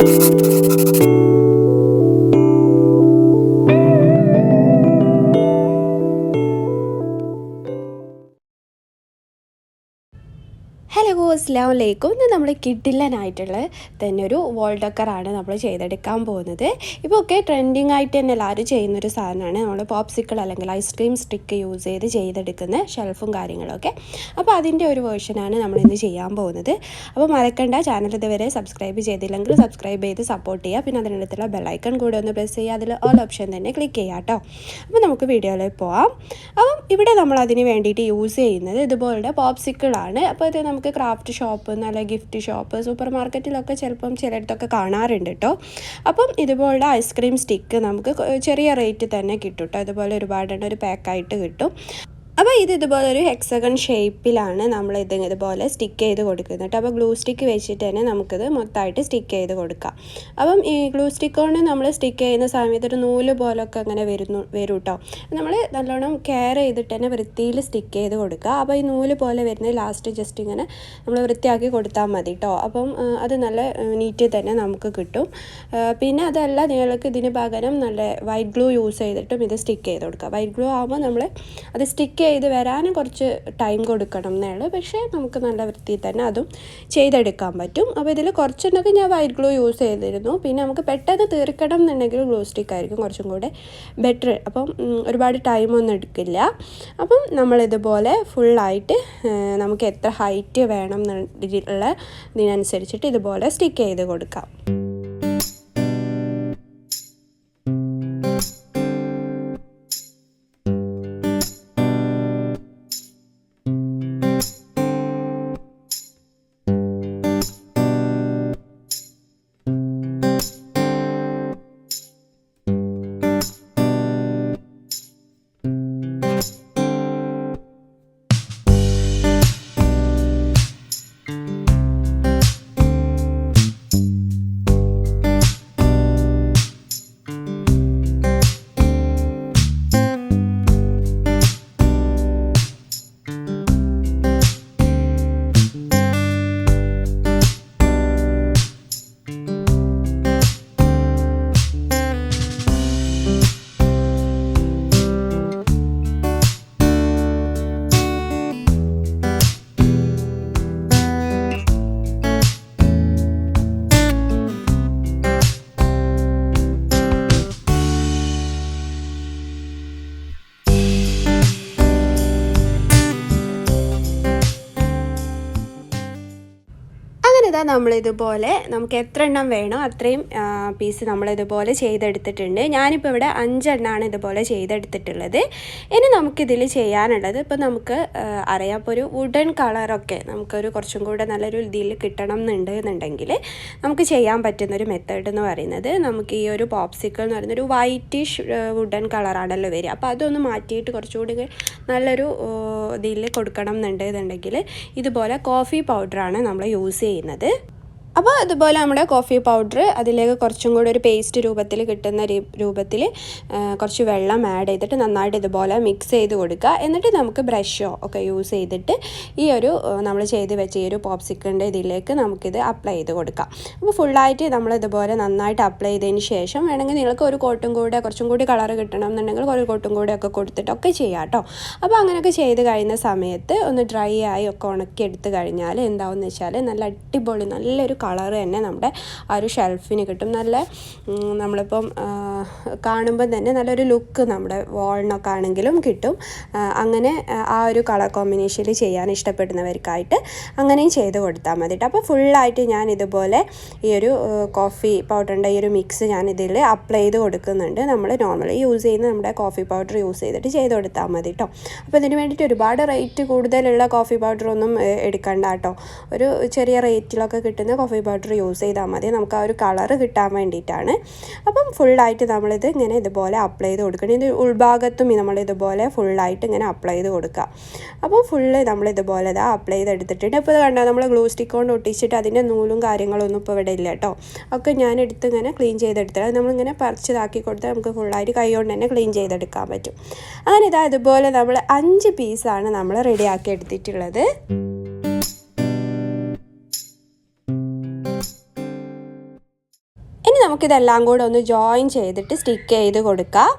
Hello അസ്സലാമു അലൈക്കും. ഇന്ന് നമ്മൾ കിഡിലനായിട്ടുള്ള തന്നെ ഒരു വാൾ ഡെക്കറാണ് നമ്മൾ ചെയ്തെടുക്കാൻ പോകുന്നത്. ഇപ്പോൾ ഒക്കെ ട്രെൻഡിങ് ആയിട്ട് തന്നെ എല്ലാവരും ചെയ്യുന്നൊരു സാധനമാണ് നമ്മൾ പോപ്സിക്കിൾ അല്ലെങ്കിൽ ഐസ്ക്രീം സ്റ്റിക്ക് യൂസ് ചെയ്തെടുക്കുന്ന ഷെൽഫും കാര്യങ്ങളൊക്കെ. അപ്പോൾ അതിൻ്റെ ഒരു വേർഷനാണ് നമ്മളിന്ന് ചെയ്യാൻ പോകുന്നത്. അപ്പോൾ മറക്കണ്ട, ചാനൽ ഇതുവരെ സബ്സ്ക്രൈബ് ചെയ്തില്ലെങ്കിൽ സബ്സ്ക്രൈബ് ചെയ്ത് സപ്പോർട്ട് ചെയ്യുക. പിന്നെ അതിനടുത്തുള്ള ബെല്ലൈക്കൺ കൂടെ ഒന്ന് പ്രസ് ചെയ്യുക, അതിൽ ഓൾ ഓപ്ഷൻ തന്നെ ക്ലിക്ക് ചെയ്യുക കേട്ടോ. അപ്പോൾ നമുക്ക് വീഡിയോയിലേക്ക് പോവാം. അപ്പം ഇവിടെ നമ്മൾ അതിന് വേണ്ടിയിട്ട് യൂസ് ചെയ്യുന്നത് ഇതുപോലുള്ള പോപ്സിക്കിളാണ്. അപ്പോൾ ഇത് നമുക്ക് ക്രാഫ്റ്റ് ഷോപ്പ്, നല്ല ഗിഫ്റ്റ് ഷോപ്പ്, സൂപ്പർ മാർക്കറ്റിലൊക്കെ ചിലപ്പം ചിലയിടത്തൊക്കെ കാണാറുണ്ട് കേട്ടോ. അപ്പം ഇതുപോലുള്ള ഐസ്ക്രീം സ്റ്റിക്ക് നമുക്ക് ചെറിയ റേറ്റ് തന്നെ കിട്ടും കേട്ടോ. ഇതുപോലെ ഒരുപാടെണ്ണം ഒരു പാക്കായിട്ട് കിട്ടും. അപ്പോൾ ഇതുപോലെ ഒരു ഹെക്സഗൺ ഷേപ്പിലാണ് നമ്മളിത് ഇതുപോലെ സ്റ്റിക്ക് ചെയ്ത് കൊടുക്കുന്നത് കേട്ടോ. അപ്പോൾ ഗ്ലൂ സ്റ്റിക്ക് വെച്ചിട്ട് തന്നെ നമുക്കിത് മൊത്തമായിട്ട് സ്റ്റിക്ക് ചെയ്ത് കൊടുക്കാം. അപ്പം ഈ ഗ്ലൂ സ്റ്റിക്ക് കൊണ്ട് നമ്മൾ സ്റ്റിക്ക് ചെയ്യുന്ന സമയത്ത് ഒരു നൂല് പോലൊക്കെ അങ്ങനെ വരും കേട്ടോ. നമ്മൾ നല്ലോണം കെയർ ചെയ്തിട്ട് തന്നെ വൃത്തിയിൽ സ്റ്റിക്ക് ചെയ്ത് കൊടുക്കുക. അപ്പോൾ ഈ നൂല് പോലെ വരുന്നത് ലാസ്റ്റ് ജസ്റ്റ് ഇങ്ങനെ നമ്മൾ വൃത്തിയാക്കി കൊടുത്താൽ മതി കേട്ടോ. അപ്പം അത് നല്ല നീറ്റിൽ തന്നെ നമുക്ക് കിട്ടും. പിന്നെ അതല്ല, നിങ്ങൾക്ക് ഇതിന് പകരം നല്ല വൈറ്റ് ഗ്ലൂ യൂസ് ചെയ്തിട്ടും ഇത് സ്റ്റിക്ക് ചെയ്ത് കൊടുക്കുക. വൈറ്റ് ഗ്ലൂ ആകുമ്പോൾ നമ്മൾ അത് സ്റ്റിക്ക് ചെയ്ത് വരാനും കുറച്ച് ടൈം കൊടുക്കണം എന്നുള്ളൂ. പക്ഷേ നമുക്ക് നല്ല വൃത്തിയിൽ തന്നെ അതും ചെയ്തെടുക്കാൻ പറ്റും. അപ്പോൾ ഇതിൽ കുറച്ചെണ്ണൊക്കെ ഞാൻ വൈറ്റ് ഗ്ലൂ യൂസ് ചെയ്തിരുന്നു. പിന്നെ നമുക്ക് പെട്ടെന്ന് തീർക്കണം എന്നുണ്ടെങ്കിൽ ഗ്ലൂ സ്റ്റിക്ക് ആയിരിക്കും കുറച്ചും കൂടെ ബെറ്റർ. അപ്പം ഒരുപാട് ടൈമൊന്നും എടുക്കില്ല. അപ്പം നമ്മളിതുപോലെ ഫുള്ളായിട്ട് നമുക്ക് എത്ര ഹൈറ്റ് വേണം എന്നുള്ള ഇതിനനുസരിച്ചിട്ട് ഇതുപോലെ സ്റ്റിക്ക് ചെയ്ത് കൊടുക്കാം. ഇതാ നമ്മളിതുപോലെ നമുക്ക് എത്ര എണ്ണം വേണോ അത്രയും പീസ് നമ്മളിതുപോലെ ചെയ്തെടുത്തിട്ടുണ്ട്. ഞാനിപ്പോൾ ഇവിടെ 5 എണ്ണമാണ് ഇതുപോലെ ചെയ്തെടുത്തിട്ടുള്ളത്. ഇനി നമുക്കിതിൽ ചെയ്യാനുള്ളത്, ഇപ്പോൾ നമുക്ക് അറിയാം, ഇപ്പോൾ ഒരു വുഡൻ കളറൊക്കെ നമുക്കൊരു കുറച്ചും കൂടെ നല്ലൊരു ഇതിൽ കിട്ടണം എന്നുണ്ടെങ്കിൽ നമുക്ക് ചെയ്യാൻ പറ്റുന്നൊരു മെത്തേഡ് എന്ന് പറയുന്നത്, നമുക്ക് ഈ ഒരു പോപ്സിക്കിൾ എന്ന് പറയുന്നൊരു വൈറ്റിഷ് വുഡൻ കളറാണല്ലോ വരിക. അപ്പോൾ അതൊന്ന് മാറ്റിയിട്ട് കുറച്ചുകൂടി നല്ലൊരു ഇതിൽ കൊടുക്കണം എന്നുണ്ടെങ്കിൽ ഇതുപോലെ കോഫി പൗഡറാണ് നമ്മൾ യൂസ് ചെയ്യുന്നത്. അപ്പോൾ അതുപോലെ നമ്മുടെ കോഫി പൗഡർ അതിലേക്ക് കുറച്ചും കൂടി ഒരു പേസ്റ്റ് രൂപത്തിൽ കിട്ടുന്ന രൂപത്തിൽ കുറച്ച് വെള്ളം ആഡ് ചെയ്തിട്ട് നന്നായിട്ട് ഇതുപോലെ മിക്സ് ചെയ്ത് കൊടുക്കുക. എന്നിട്ട് നമുക്ക് ബ്രഷോ ഒക്കെ യൂസ് ചെയ്തിട്ട് ഈ ഒരു നമ്മൾ ചെയ്ത് വെച്ച ഈ ഒരു പോപ്സിക്കിളിൻ്റെ ഇതിലേക്ക് നമുക്കിത് അപ്ലൈ ചെയ്ത് കൊടുക്കാം. അപ്പോൾ ഫുള്ളായിട്ട് നമ്മളിതുപോലെ നന്നായിട്ട് അപ്ലൈ ചെയ്തതിന് ശേഷം വേണമെങ്കിൽ നിങ്ങൾക്ക് ഒരു കോട്ടും കൂടെ കുറച്ചും കൂടി കളർ കിട്ടണം എന്നുണ്ടെങ്കിൽ ഒരു കോട്ടും കൂടെ ഒക്കെ കൊടുത്തിട്ടൊക്കെ ചെയ്യാം കേട്ടോ. അപ്പോൾ അങ്ങനെയൊക്കെ ചെയ്ത് കഴിയുന്ന സമയത്ത് ഒന്ന് ഡ്രൈ ആയി ഒക്കെ ഉണക്കി എടുത്ത് കഴിഞ്ഞാൽ എന്താണെന്ന് വെച്ചാൽ നല്ല അടിപൊളി നല്ലൊരു കളർ തന്നെ നമ്മുടെ ആ ഒരു ഷെൽഫിന് കിട്ടും. നല്ല നമ്മളിപ്പം കാണുമ്പോൾ തന്നെ നല്ലൊരു ലുക്ക് നമ്മുടെ വാളിനൊക്കെ ആണെങ്കിലും കിട്ടും. അങ്ങനെ ആ ഒരു കളർ കോമ്പിനേഷനിൽ ചെയ്യാൻ ഇഷ്ടപ്പെടുന്നവർക്കായിട്ട് അങ്ങനെയും ചെയ്ത് കൊടുത്താൽ മതി. അപ്പോൾ ഫുള്ളായിട്ട് ഞാൻ ഇതുപോലെ ഈ ഒരു കോഫി പൗഡറിൻ്റെ ഈ ഒരു മിക്സ് ഞാൻ ഇതിൽ അപ്ലൈ ചെയ്ത് കൊടുക്കുന്നുണ്ട്. നമ്മൾ നോർമലി യൂസ് ചെയ്യുന്ന നമ്മുടെ കോഫി പൗഡർ യൂസ് ചെയ്തിട്ട് ചെയ്ത് കൊടുത്താൽ മതി കേട്ടോ. അപ്പോൾ ഇതിന് വേണ്ടിയിട്ട് ഒരുപാട് റേറ്റ് കൂടുതലുള്ള കോഫി പൗഡറൊന്നും എടുക്കണ്ട കേട്ടോ. ഒരു ചെറിയ റേറ്റിലൊക്കെ കിട്ടുന്ന കോഫി പൗഡർ യൂസ് ചെയ്താൽ മതി. നമുക്ക് ആ ഒരു കളറ് കിട്ടാൻ വേണ്ടിയിട്ടാണ്. അപ്പം ഫുള്ളായിട്ട് നമ്മളിത് ഇങ്ങനെ ഇതുപോലെ അപ്ലൈ ചെയ്ത് കൊടുക്കണം. ഇത് ഉൾഭാഗത്തും നമ്മളിതുപോലെ ഫുള്ളായിട്ട് ഇങ്ങനെ അപ്ലൈ ചെയ്ത് കൊടുക്കുക. അപ്പോൾ ഫുള്ള് നമ്മളിതുപോലെ ഇതാ അപ്ലൈ ചെയ്തെടുത്തിട്ടുണ്ട്. ഇപ്പോൾ ഇത് കണ്ടോ, നമ്മൾ ഗ്ലൂ സ്റ്റിക്ക് കൊണ്ട് ഒട്ടിച്ചിട്ട് അതിൻ്റെ നൂലും കാര്യങ്ങളൊന്നും ഇപ്പോൾ ഇവിടെ ഇല്ല കേട്ടോ. ഒക്കെ ഞാൻ എടുത്ത് ഇങ്ങനെ ക്ലീൻ ചെയ്തെടുത്തത്. അത് നമ്മളിങ്ങനെ പറിച്ചതാക്കി കൊടുത്താൽ നമുക്ക് ഫുള്ളായിട്ട് കൈ കൊണ്ട് തന്നെ ക്ലീൻ ചെയ്തെടുക്കാൻ പറ്റും. അങ്ങനെ ഇതാ ഇതുപോലെ നമ്മൾ 5 പീസാണ് നമ്മൾ റെഡിയാക്കി എടുത്തിട്ടുള്ളത്. ഇനി നമുക്കിതെല്ലാം കൂടെ ഒന്ന് ജോയിൻ ചെയ്തിട്ട് സ്റ്റിക്ക് ചെയ്ത് കൊടുക്കാം.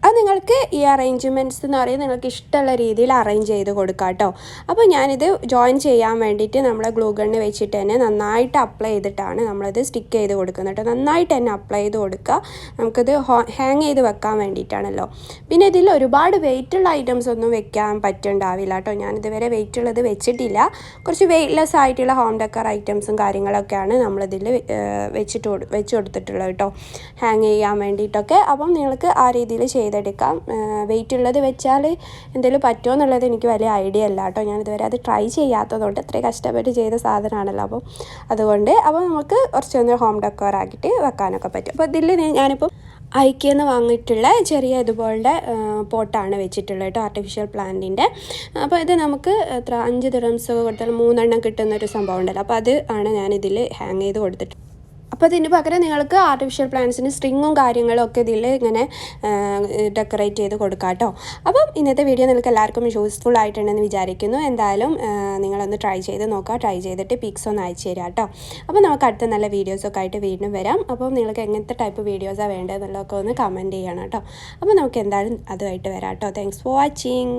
അത് നിങ്ങൾക്ക് ഈ അറേഞ്ച്മെൻറ്റ്സ് എന്ന് പറയുന്നത് നിങ്ങൾക്ക് ഇഷ്ടമുള്ള രീതിയിൽ അറേഞ്ച് ചെയ്ത് കൊടുക്കാം കേട്ടോ. അപ്പോൾ ഞാനിത് ജോയിൻ ചെയ്യാൻ വേണ്ടിയിട്ട് നമ്മൾ ഗ്ലൂ ഗണ്ണ് വെച്ചിട്ട് തന്നെ നന്നായിട്ട് അപ്ലൈ ചെയ്തിട്ടാണ് നമ്മളിത് സ്റ്റിക്ക് ചെയ്ത് കൊടുക്കുന്നത് കേട്ടോ. നന്നായിട്ട് തന്നെ അപ്ലൈ ചെയ്ത് കൊടുക്കുക. നമുക്കിത് ഹാങ് ചെയ്ത് വെക്കാൻ വേണ്ടിയിട്ടാണല്ലോ. പിന്നെ ഇതിൽ ഒരുപാട് വെയിറ്റുള്ള ഐറ്റംസ് ഒന്നും വെക്കാൻ പറ്റുന്നുണ്ടാവില്ല കേട്ടോ. ഞാനിതുവരെ വെയിറ്റുള്ളത് വെച്ചിട്ടില്ല. കുറച്ച് വെയ്റ്റ്ലെസ് ആയിട്ടുള്ള ഹോം ഡെക്കർ ഐറ്റംസും കാര്യങ്ങളൊക്കെയാണ് നമ്മളിതിൽ വെച്ച് കൊടുത്തിട്ടുള്ളത് കേട്ടോ, ഹാങ് ചെയ്യാൻ വേണ്ടിയിട്ടൊക്കെ. അപ്പം നിങ്ങൾക്ക് ആ രീതിയിൽ ചെയ്തെടുക്കാം. വെയിറ്റ് ഉള്ളത് വെച്ചാൽ എന്തെങ്കിലും പറ്റുമോ എന്നുള്ളത് എനിക്ക് വലിയ ഐഡിയ അല്ല കേട്ടോ. ഞാനിതുവരെ അത് ട്രൈ ചെയ്യാത്തതുകൊണ്ട് ഇത്രയും കഷ്ടപ്പെട്ട് ചെയ്ത സാധനമാണല്ലോ. അതുകൊണ്ട് നമുക്ക് കുറച്ചൊന്ന് ഹോം ഡെക്കോർ ആക്കിയിട്ട് വെക്കാനൊക്കെ പറ്റും. അപ്പോൾ ഇതിൽ ഞാനിപ്പോൾ ഐക്യന്ന് വാങ്ങിയിട്ടുള്ള ചെറിയ ഇതുപോലുള്ള പോട്ടാണ് വെച്ചിട്ടുള്ളത് കേട്ടോ, ആർട്ടിഫിഷ്യൽ പ്ലാന്റിൻ്റെ. അപ്പോൾ ഇത് നമുക്ക് എത്ര 5 ദിർഹംസ് കൊടുത്താൽ 3 എണ്ണം കിട്ടുന്നൊരു സംഭവം ഉണ്ടല്ലോ. അപ്പോൾ അത് ആണ് ഞാനിതിൽ ഹാങ് ചെയ്ത് കൊടുത്തിട്ട്. അപ്പോൾ ഇതിന് പകരം നിങ്ങൾക്ക് ആർട്ടിഫിഷ്യൽ പ്ലാന്റ്സിന് സ്ട്രിങ്ങും കാര്യങ്ങളും ഒക്കെ ഇതിൽ ഇങ്ങനെ ഡെക്കറേറ്റ് ചെയ്ത് കൊടുക്കാം കേട്ടോ. അപ്പം ഇന്നത്തെ വീഡിയോ നിങ്ങൾക്ക് എല്ലാവർക്കും യൂസ്ഫുൾ ആയിട്ടുണ്ടെന്ന് വിചാരിക്കുന്നു. എന്തായാലും നിങ്ങളൊന്ന് ട്രൈ ചെയ്ത് നോക്കുക. ട്രൈ ചെയ്തിട്ട് പിക്സ് ഒന്ന് അയച്ചു തരാം കേട്ടോ. അപ്പോൾ നമുക്ക് അടുത്ത നല്ല വീഡിയോസൊക്കെ ആയിട്ട് വീണ്ടും വരാം. അപ്പം നിങ്ങൾക്ക് എങ്ങനത്തെ ടൈപ്പ് വീഡിയോസാണ് വേണ്ടതെന്നുള്ളതൊക്കെ ഒന്ന് കമൻറ്റ് ചെയ്യണം കേട്ടോ. അപ്പോൾ നമുക്ക് എന്തായാലും അതുമായിട്ട് വരാം കേട്ടോ. Thanks for watching.